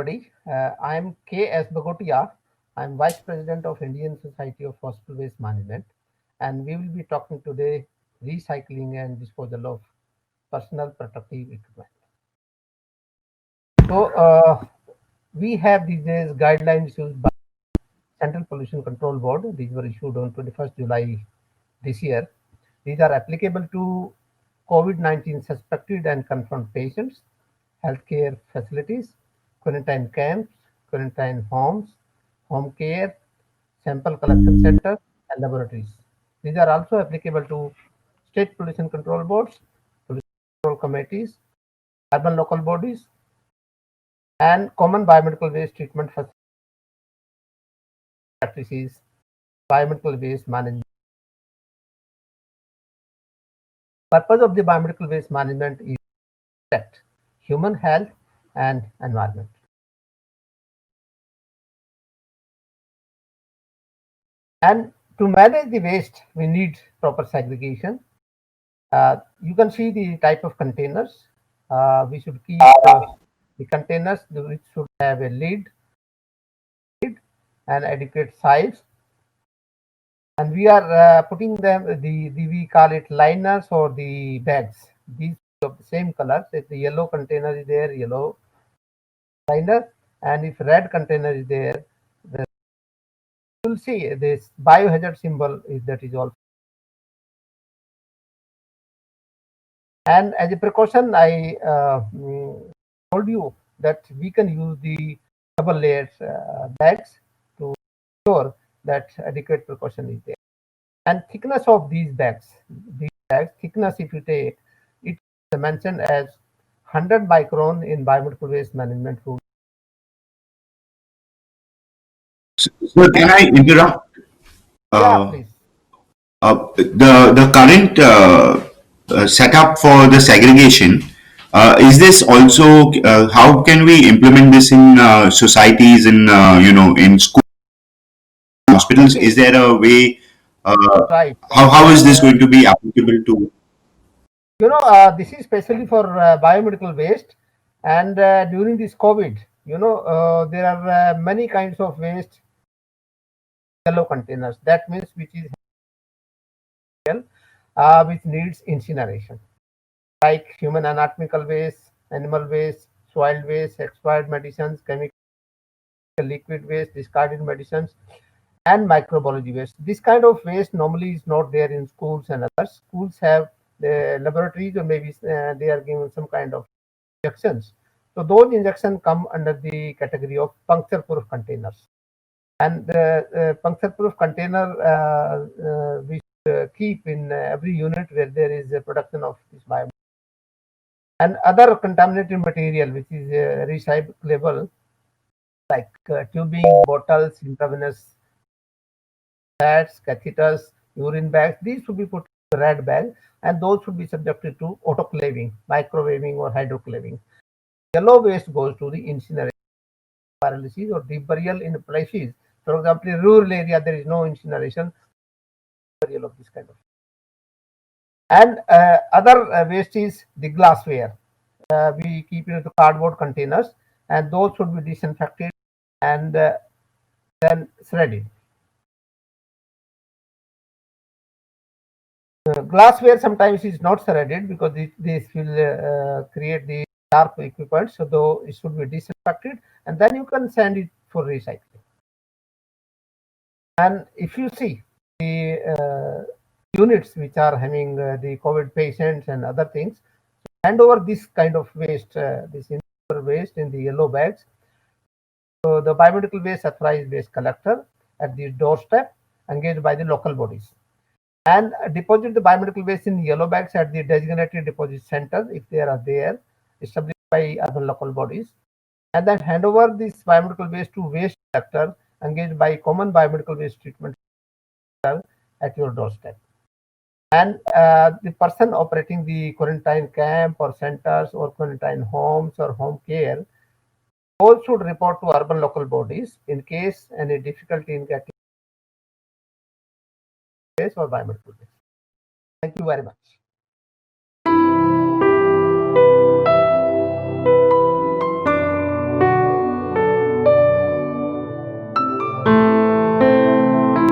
everybody. I'm K.S. Bagotia. I'm Vice President of Indian Society of Hospital Waste Management, and we will be talking today recycling and disposal of personal protective equipment. So we have these days guidelines issued by Central Pollution Control Board. These were issued on 21st July this year. These are applicable to COVID-19 suspected and confirmed patients, healthcare facilities, quarantine camps, quarantine homes, home care, sample collection centers, and laboratories. These are also applicable to state pollution control boards, pollution control committees, urban local bodies, and common biomedical waste treatment practices, biomedical waste management. Purpose of the biomedical waste management is to protect human health and environment. And to manage the waste, we need proper segregation. You can see the type of containers. We should keep the containers which should have a lid and adequate size. And we are putting them, we call it liners or the bags. These of the same color. If the yellow container is there, yellow liner, and if red container is there, you'll see this biohazard symbol is also. And as a precaution, I told you that we can use the double layered bags to ensure that adequate precaution is there. And thickness of these bags thickness, if you take, it is mentioned as 100 micron in biomedical waste management rule. So can I interrupt? Yeah, please. The current setup for the segregation, is this also, how can we implement this in societies, in in schools, hospitals? Is there a way? Right. How is this going to be applicable to? This is especially for biomedical waste, and during this COVID, there are many kinds of waste, yellow containers. That means which needs incineration, like human anatomical waste, animal waste, soil waste, expired medicines, chemical liquid waste, discarded medicines, and microbiology waste. This kind of waste normally is not there in schools and others. Schools have the laboratories, or maybe they are given some kind of injections. So those injections come under the category of puncture-proof containers. And the puncture-proof container we keep in every unit where there is a production of this biomass. And other contaminated material which is recyclable, like tubing, bottles, intravenous pads, catheters, urine bags, these should be put in the red bag, and those should be subjected to autoclaving, microwaving, or hydroclaving. Yellow waste goes to the incineration, paralysis, or deep burial in places. For example, in rural area, there is no incineration, burial of this kind of. And other waste is the glassware. We keep it in the cardboard containers, and those should be disinfected and then shredded. Glassware sometimes is not shredded because this will create the sharp equipment, so though it should be disinfected, and then you can send it for recycling. And if you see the units which are having the COVID patients and other things, hand over this kind of waste, this waste in the yellow bags. So the biomedical waste authorized waste collector at the doorstep, engaged by the local bodies, and deposit the biomedical waste in yellow bags at the designated deposit centers if they are there, established by urban local bodies, and then hand over this biomedical waste to waste collector engaged by common biomedical waste treatment at your doorstep. And the person operating the quarantine camp or centers or quarantine homes or home care all should report to urban local bodies in case any difficulty in getting waste or biomedical waste. Thank you very much.